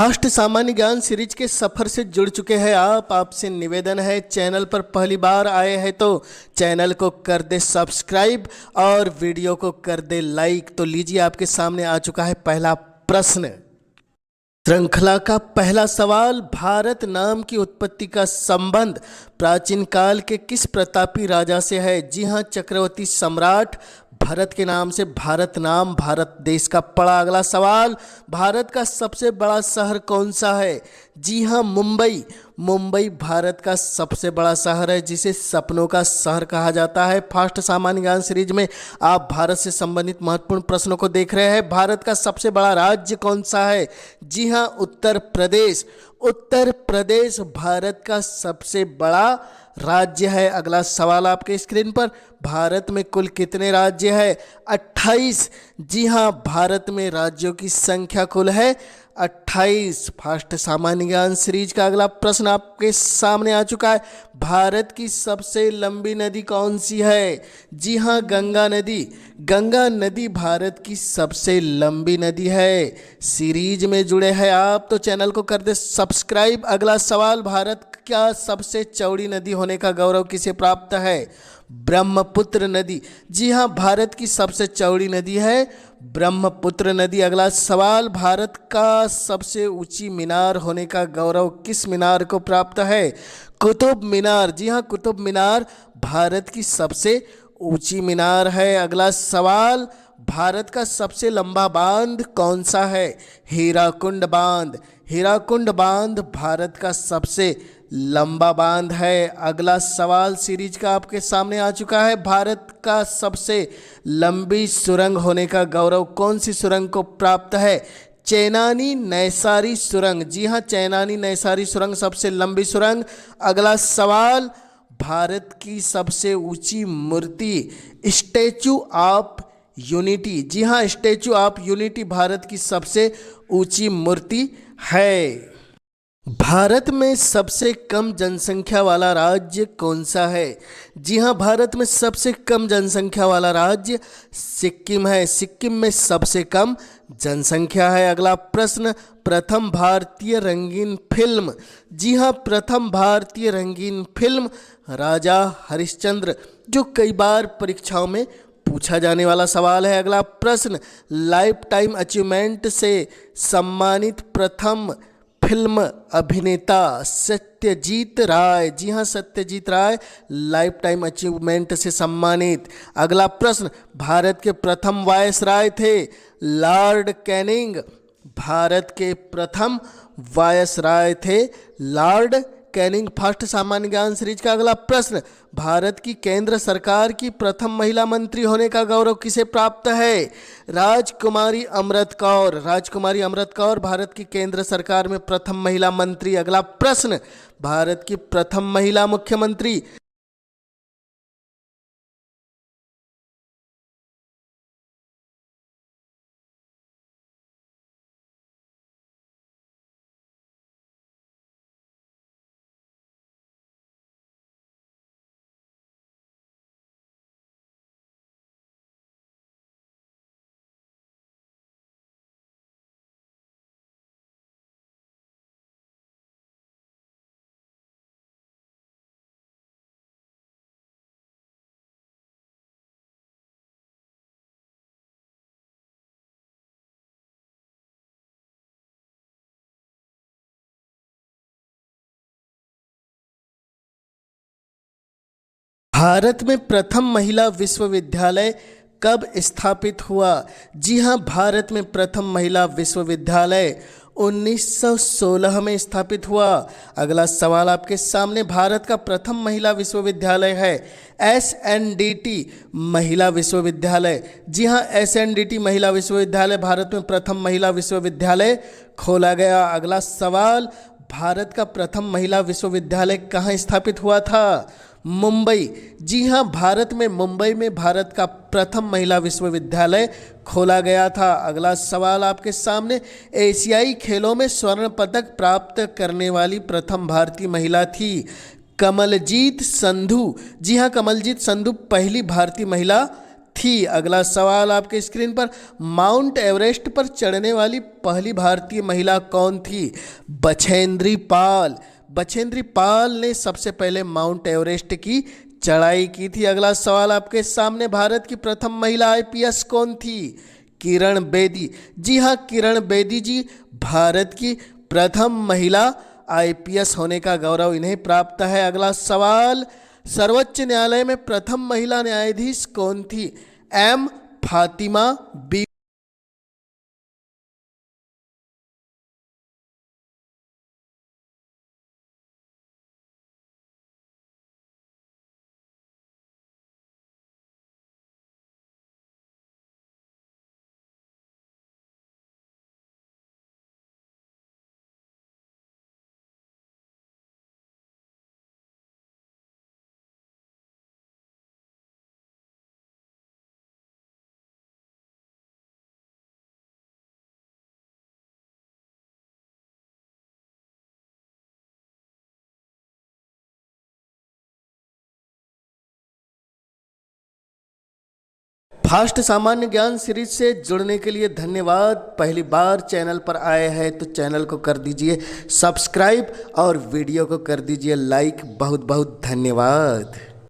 Fast सामान्य ज्ञान series के सफ़र से जुड़ चुके हैं आपसे निवेदन है, चैनल पर पहली बार आए हैं तो चैनल को कर दे सब्सक्राइब और वीडियो को कर दे लाइक। तो लीजिए, आपके सामने आ चुका है पहला प्रश्न। श्रृंखला का पहला सवाल, भारत नाम की उत्पत्ति का संबंध प्राचीन काल के किस प्रतापी राजा से है? जी हाँ, चक्रवर्ती सम्राट भरत के नाम से भारत नाम भारत देश का पड़ा। अगला सवाल, भारत का सबसे बड़ा शहर कौन सा है? जी हाँ, मुंबई। मुंबई भारत का सबसे बड़ा शहर है, जिसे सपनों का शहर कहा जाता है। फास्ट सामान्य ज्ञान सीरीज में आप भारत से संबंधित महत्वपूर्ण प्रश्नों को देख रहे हैं। भारत का सबसे बड़ा राज्य कौन सा है? जी हाँ, उत्तर प्रदेश। उत्तर प्रदेश भारत का सबसे बड़ा राज्य है। अगला सवाल आपके स्क्रीन पर, भारत में कुल कितने राज्य है? 28। जी हाँ, भारत में राज्यों की संख्या कुल है 28। फास्ट सामान्य ज्ञान सीरीज का अगला प्रश्न आपके सामने आ चुका है। भारत की सबसे लंबी नदी कौन सी है? जी हाँ, गंगा नदी। गंगा नदी भारत की सबसे लंबी नदी है। सीरीज में जुड़े हैं आप तो चैनल को कर दे सब्सक्राइब। अगला सवाल, भारत का सबसे चौड़ी नदी होने का गौरव किसे प्राप्त है? ब्रह्मपुत्र नदी। जी हाँ, भारत की सबसे चौड़ी नदी है ब्रह्मपुत्र नदी। अगला सवाल, भारत का सबसे ऊंची मीनार होने का गौरव किस मीनार को प्राप्त है? कुतुब मीनार। जी हाँ, कुतुब मीनार भारत की सबसे ऊंची मीनार है। अगला सवाल, भारत का सबसे लंबा बांध कौन सा है? हीराकुंड बांध। हीराकुंड बांध भारत का सबसे लंबा बांध है। अगला सवाल सीरीज का आपके सामने आ चुका है। भारत का सबसे लंबी सुरंग होने का गौरव कौन सी सुरंग को प्राप्त है? चैनानी नैसारी सुरंग। जी हाँ, चैनानी नैसारी सुरंग सबसे लंबी सुरंग। अगला सवाल, भारत की सबसे ऊंची मूर्ति स्टैचू ऑफ यूनिटी। जी हाँ, स्टैचू ऑफ यूनिटी भारत की सबसे ऊंची मूर्ति है। भारत में सबसे कम जनसंख्या वाला राज्य कौन सा है? जी हाँ, भारत में सबसे कम जनसंख्या वाला राज्य सिक्किम है। सिक्किम में सबसे कम जनसंख्या है। अगला प्रश्न, प्रथम भारतीय रंगीन फिल्म। जी हाँ, प्रथम भारतीय रंगीन फिल्म राजा हरिश्चंद्र, जो कई बार परीक्षाओं में पूछा जाने वाला सवाल है। अगला प्रश्न, लाइफ टाइम अचीवमेंट से सम्मानित प्रथम फिल्म अभिनेता सत्यजीत राय। जी हाँ, सत्यजीत राय लाइफ टाइम अचीवमेंट से सम्मानित। अगला प्रश्न, भारत के प्रथम वायसराय थे लॉर्ड कैनिंग। भारत के प्रथम वायसराय थे लॉर्ड कैनिंग। फास्ट सामान्य ज्ञान सीरीज का अगला प्रश्न, भारत की केंद्र सरकार की प्रथम महिला मंत्री होने का गौरव किसे प्राप्त है? राजकुमारी अमृत कौर। राजकुमारी अमृत कौर भारत की केंद्र सरकार में प्रथम महिला मंत्री। अगला प्रश्न, भारत की प्रथम महिला मुख्यमंत्री। भारत में प्रथम महिला विश्वविद्यालय कब स्थापित हुआ? जी हाँ, भारत में प्रथम महिला विश्वविद्यालय 1916 में स्थापित हुआ। अगला सवाल आपके सामने, भारत का प्रथम महिला विश्वविद्यालय है SNDT महिला विश्वविद्यालय। जी हाँ, SNDT महिला विश्वविद्यालय भारत में प्रथम महिला विश्वविद्यालय खोला गया। अगला सवाल, भारत का प्रथम महिला विश्वविद्यालय कहाँ स्थापित हुआ था? मुंबई। जी हाँ, भारत में मुंबई में भारत का प्रथम महिला विश्वविद्यालय खोला गया था। अगला सवाल आपके सामने, एशियाई खेलों में स्वर्ण पदक प्राप्त करने वाली प्रथम भारतीय महिला थी कमलजीत संधू। जी हाँ, कमलजीत संधू पहली भारतीय महिला थी। अगला सवाल आपके स्क्रीन पर, माउंट एवरेस्ट पर चढ़ने वाली पहली भारतीय महिला कौन थी? बछेंद्री पाल। बछेंद्री पाल ने सबसे पहले माउंट एवरेस्ट की चढ़ाई की थी। अगला सवाल आपके सामने, भारत की प्रथम महिला आईपीएस कौन थी? किरण बेदी। जी हाँ, किरण बेदी जी भारत की प्रथम महिला आईपीएस होने का गौरव इन्हें प्राप्त है। अगला सवाल, सर्वोच्च न्यायालय में प्रथम महिला न्यायाधीश कौन थी? M Fatima B. फास्ट सामान्य ज्ञान सीरीज से जुड़ने के लिए धन्यवाद। पहली बार चैनल पर आए हैं तो चैनल को कर दीजिए सब्सक्राइब और वीडियो को कर दीजिए लाइक। बहुत बहुत धन्यवाद।